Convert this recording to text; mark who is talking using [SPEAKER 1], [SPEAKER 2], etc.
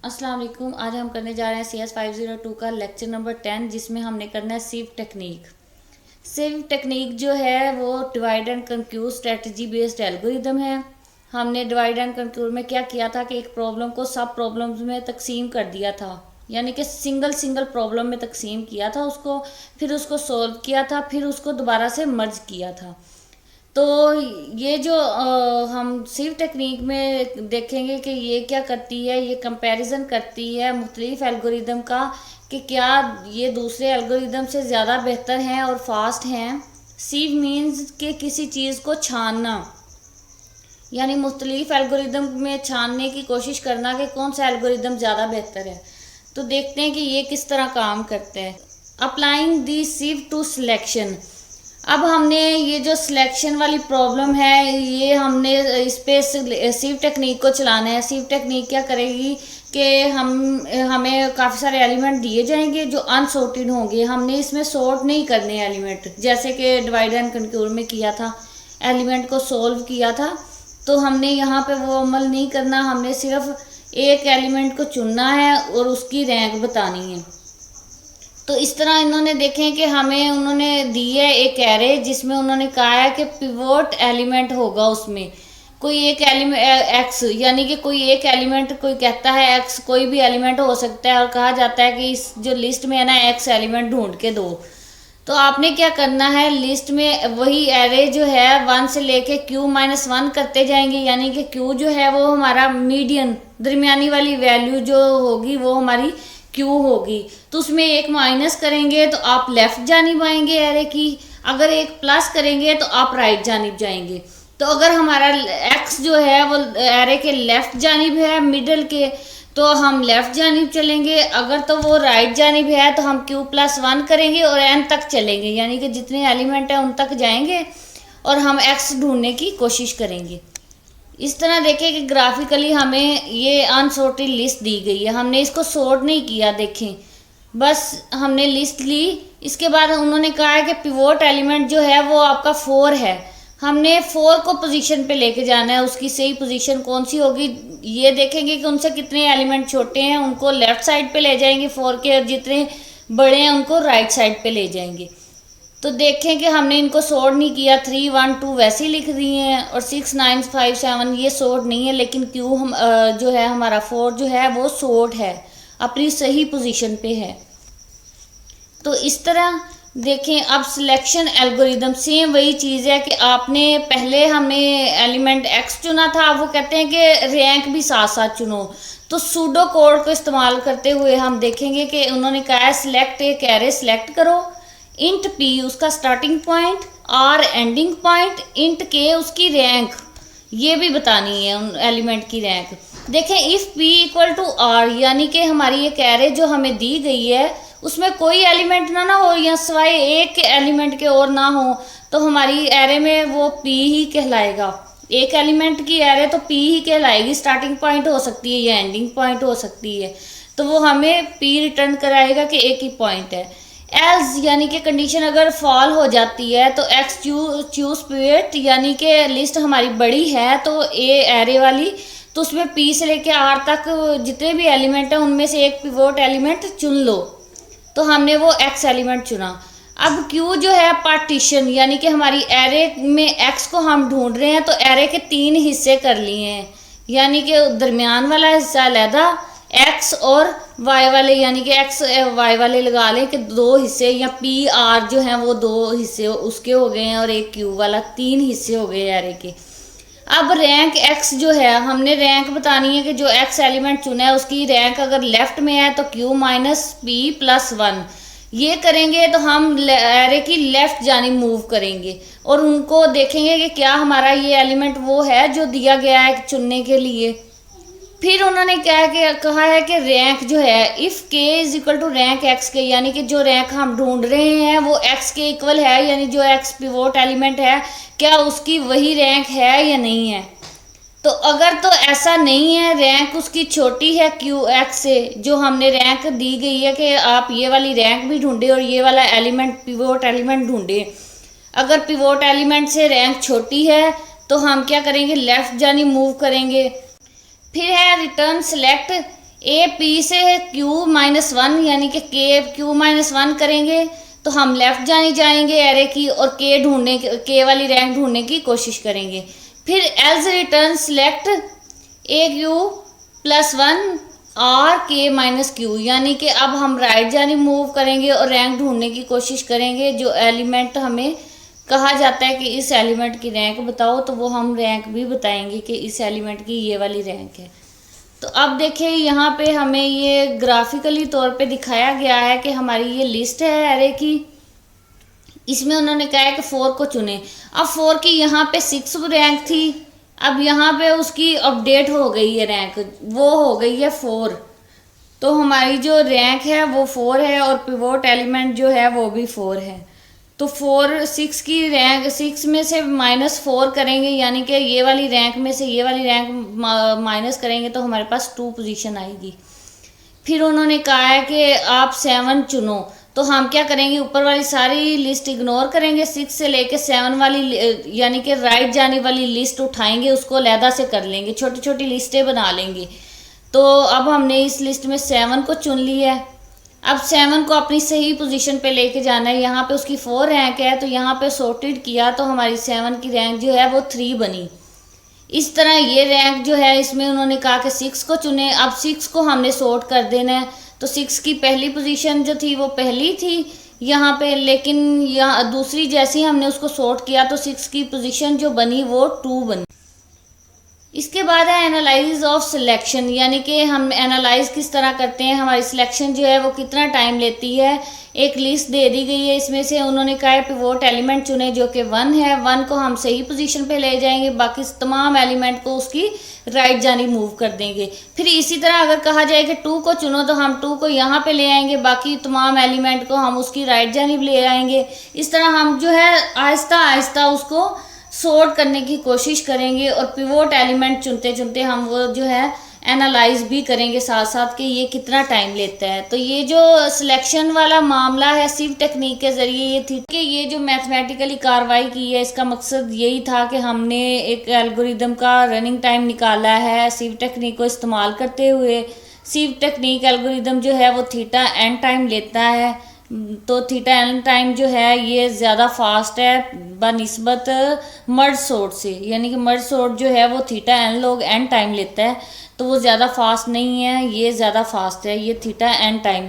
[SPEAKER 1] अस्सलाम वालेकुम। आज हम करने जा रहे हैं CS502 का लेक्चर नंबर 10, जिसमें हमने करना है सिव टेक्निक। सिव टेक्निक जो है वो divide and conquer strategy based algorithm है। हमने डिवाइड एंड कंक्यूर में क्या किया था कि एक प्रॉब्लम को सब प्रॉब्लम्स में तकसीम कर दिया था, यानी कि सिंगल प्रॉब्लम में तकसीम किया था उसको, फिर उसको सोल्व किया था, फिर उसको दोबारा से मर्ज किया था। तो ये जो हम सिव टेक्निक में देखेंगे कि ये क्या करती है, ये कंपैरिजन करती है मुख्तलिफ एल्गोरिदम का कि क्या ये दूसरे एल्गोरिदम से ज़्यादा बेहतर हैं और फास्ट हैं। सिव मीन्स कि किसी चीज़ को छानना, यानी मुख्तलिफ एल्गोरिदम में छानने की कोशिश करना कि कौन सा एल्गोरिदम ज़्यादा बेहतर है। तो देखते हैं कि ये किस तरह काम करते हैं। Applying the sieve to selection. अब हमने ये जो सिलेक्शन वाली प्रॉब्लम है, ये हमने इस पे सिव टेक्निक को चलाना है। सिव टेक्निक क्या करेगी कि हमें काफ़ी सारे एलिमेंट दिए जाएंगे जो अनसॉर्टेड होंगे। हमने इसमें सॉर्ट नहीं करने एलिमेंट, जैसे कि डिवाइड एंड कंक्यूर में किया था, एलिमेंट को सॉल्व किया था। तो हमने यहाँ पे वो अमल नहीं करना, हमने सिर्फ एक एलिमेंट को चुनना है और उसकी रैंक बतानी है। तो इस तरह इन्होंने देखें कि हमें उन्होंने दी है एक एरे, जिसमें उन्होंने कहा है कि पिवोट एलिमेंट होगा, उसमें कोई एक एलिमेंट एक्स, यानी कि कोई एक एलिमेंट, कोई कहता है एक्स, कोई भी एलिमेंट हो सकता है, और कहा जाता है कि इस जो लिस्ट में है ना, एक्स एलिमेंट ढूंढ के दो। तो आपने क्या करना है, लिस्ट में वही एरे जो है 1 से लेके Q-1 करते जाएंगे, यानी कि Q जो है वो हमारा मीडियन, दरमियानी वाली वैल्यू जो होगी वो हमारी Q होगी। तो उसमें एक माइनस करेंगे तो आप लेफ्ट जानिब आएंगे एरे की, अगर एक प्लस करेंगे तो आप राइट जानिब जाएंगे। तो अगर हमारा x जो है वो एरे के लेफ्ट जानिब है, मिडल के, तो हम लेफ्ट जानिब चलेंगे। अगर तो वो राइट जानिब है तो हम Q+1 करेंगे और n तक चलेंगे, यानी कि जितने एलिमेंट हैं उन तक जाएंगे और हम x ढूंढने की कोशिश करेंगे। इस तरह देखें कि ग्राफिकली हमें ये अनसॉर्टेड लिस्ट दी गई है, हमने इसको सॉर्ट नहीं किया, देखें बस हमने लिस्ट ली। इसके बाद उन्होंने कहा है कि पिवोट एलिमेंट जो है वो आपका 4 है, हमने 4 को पोजीशन पे लेके जाना है। उसकी सही पोजीशन कौन सी होगी, ये देखेंगे कि उनसे कितने एलिमेंट छोटे हैं उनको लेफ्ट साइड पे ले जाएंगे 4 के, और जितने बड़े हैं उनको राइट साइड पे ले जाएंगे। तो देखें कि हमने इनको सॉर्ट नहीं किया, 3 1 2 वैसे ही लिख दिए हैं, और 6 9 5 7 ये सॉर्ट नहीं है, लेकिन क्यू हम जो है हमारा 4 जो है वो सॉर्ट है, अपनी सही पोजीशन पे है। तो इस तरह देखें। अब सिलेक्शन एल्गोरिदम सेम वही चीज़ है कि आपने पहले हमने एलिमेंट एक्स चुना था, अब वो कहते हैं कि रैंक भी साथ साथ चुनो। तो सूडो कोड को इस्तेमाल करते हुए हम देखेंगे कि उन्होंने कहा है सिलेक्ट एक एरे सेलेक्ट करो, इंट p उसका starting point, r ending point, int k उसकी रैंक, ये भी बतानी है उन एलिमेंट की रैंक। देखें if p equal to r, यानी कि हमारी एक एरे जो हमें दी गई है उसमें कोई एलिमेंट ना हो या सिवाय एक एलिमेंट के और ना हो, तो हमारी एरे में वो p ही कहलाएगा। एक एलिमेंट की एरे तो p ही कहलाएगी, स्टार्टिंग पॉइंट हो सकती है या एंडिंग पॉइंट हो सकती है, तो वो हमें p रिटर्न कराएगा कि एक ही पॉइंट है। एल्स यानी कि कंडीशन अगर फॉल हो जाती है तो एक्स चूज पिवट, यानी कि लिस्ट हमारी बड़ी है तो ए एरे वाली, तो उसमें पी से लेके आर तक जितने भी एलिमेंट हैं उनमें से एक पिवोट एलिमेंट चुन लो। तो हमने वो एक्स एलिमेंट चुना। अब क्यू जो है पार्टीशन, यानी कि हमारी एरे में एक्स को हम ढूंढ रहे हैं, तो एरे के 3 हिस्से कर लिए हैं, यानी कि दरमियान वाला हिस्सा अलहदा, एक्स और वाई वाले, यानी कि एक्स वाई वाले लगा लें कि 2 हिस्से, या पी आर जो हैं वो 2 हिस्से उसके हो गए हैं, और एक क्यू वाला 3 हिस्से हो गए एरे के। अब रैंक एक्स जो है, हमने रैंक बतानी है कि जो एक्स एलिमेंट चुना है उसकी रैंक अगर लेफ्ट में है तो Q-P+1, ये करेंगे तो हम एरे की लेफ्ट जानी मूव करेंगे और उनको देखेंगे कि क्या हमारा ये एलिमेंट वो है जो दिया गया है चुनने के लिए। फिर उन्होंने क्या कहा है कि रैंक जो है if k is equal to rank X के, यानी कि जो रैंक हम ढूंढ रहे हैं वो x के इक्वल है, यानी जो x पिवोट एलिमेंट है क्या उसकी वही रैंक है या नहीं है। तो अगर तो ऐसा नहीं है, रैंक उसकी छोटी है Q x से, जो हमने रैंक दी गई है कि आप ये वाली रैंक भी ढूंढे और ये वाला एलिमेंट पिवोट एलिमेंट ढूंढे, अगर पिवोट एलिमेंट से रैंक छोटी है तो हम क्या करेंगे, लेफ्ट जानी मूव करेंगे। फिर है रिटर्न सेलेक्ट ए पी से Q-1 यानी कि के Q-1 करेंगे तो हम लेफ्ट जाएंगे एरे की और के वाली रैंक ढूंढने की कोशिश करेंगे। फिर एल्स रिटर्न सेलेक्ट AQ+1 और K-Q, यानी कि अब हम राइट जानिब मूव करेंगे और रैंक ढूंढने की कोशिश करेंगे। जो एलिमेंट हमें कहा जाता है कि इस एलिमेंट की रैंक बताओ, तो वो हम रैंक भी बताएंगे कि इस एलिमेंट की ये वाली रैंक है। तो अब देखिए यहाँ पे हमें ये ग्राफिकली तौर पे दिखाया गया है कि हमारी ये लिस्ट है एरे की। इसमें उन्होंने कहा है कि 4 को चुने। अब 4 की यहाँ पे 6 रैंक थी, अब यहाँ पे उसकी अपडेट हो गई है रैंक, वो हो गई है 4। तो हमारी जो रैंक है वो 4 है और पिवोट एलिमेंट जो है वो भी 4 है। तो 6 की रैंक 6 में से -4 करेंगे, यानी कि ये वाली रैंक में से ये वाली रैंक माइनस करेंगे तो हमारे पास 2 पोजीशन आएगी। फिर उन्होंने कहा है कि आप 7 चुनो। तो हम क्या करेंगे, ऊपर वाली सारी लिस्ट इग्नोर करेंगे, 6 से लेके 7 वाली यानी कि राइट जाने वाली लिस्ट उठाएंगे, उसको अलहदा से कर लेंगे, छोटी छोटी लिस्टें बना लेंगे। तो अब हमने इस लिस्ट में 7 को चुन लिया है। अब 7 को अपनी सही पोजीशन पे लेके जाना है। यहाँ पे उसकी 4 रैंक है, तो यहाँ पे सॉर्टेड किया तो हमारी 7 की रैंक जो है वो 3 बनी। इस तरह ये रैंक जो है, इसमें उन्होंने कहा कि 6 को चुने। अब 6 को हमने सॉर्ट कर देना है। तो 6 की पहली पोजीशन जो थी वो पहली थी यहाँ पे, लेकिन यहाँ दूसरी जैसे ही हमने उसको सॉर्ट किया तो 6 की पोजीशन जो बनी वो 2 बनी। इसके बाद है एनालाइज ऑफ सिलेक्शन, यानी कि हम एनालाइज किस तरह करते हैं, हमारी सिलेक्शन जो है वो कितना टाइम लेती है। एक लिस्ट दे दी गई है, इसमें से उन्होंने कहा है पिवोट एलिमेंट चुने जो कि 1 है। 1 को हम सही पोजीशन पे ले जाएंगे, बाकी तमाम एलिमेंट को उसकी राइट जानी मूव कर देंगे। फिर इसी तरह अगर कहा जाए कि 2 को चुनो तो हम 2 को यहाँ पे ले आएंगे, बाकी तमाम एलिमेंट को हम उसकी राइट जानिब ले आएंगे। इस तरह हम जो है आहिस्ता आहिस्ता उसको सॉर्ट करने की कोशिश करेंगे और पिवोट एलिमेंट चुनते चुनते हम वो जो है एनालाइज भी करेंगे साथ साथ कि ये कितना टाइम लेता है। तो ये जो सिलेक्शन वाला मामला है सिव टेक्निक के ज़रिए ये थी कि ये जो मैथमेटिकली कार्रवाई की है, इसका मकसद यही था कि हमने एक एल्गोरिदम का रनिंग टाइम निकाला है सिव टेक्निक को इस्तेमाल करते हुए। सिव टेक्निक एल्गोरिदम जो है वो θn टाइम लेता है। तो θn टाइम जो है ये ज़्यादा फास्ट है बनिस्बत मर्ज सॉर्ट से, यानी कि मर्ज सॉर्ट जो है वो θn log n टाइम लेता है, तो वो ज़्यादा फास्ट नहीं है, ये ज़्यादा फास्ट है, ये θn टाइम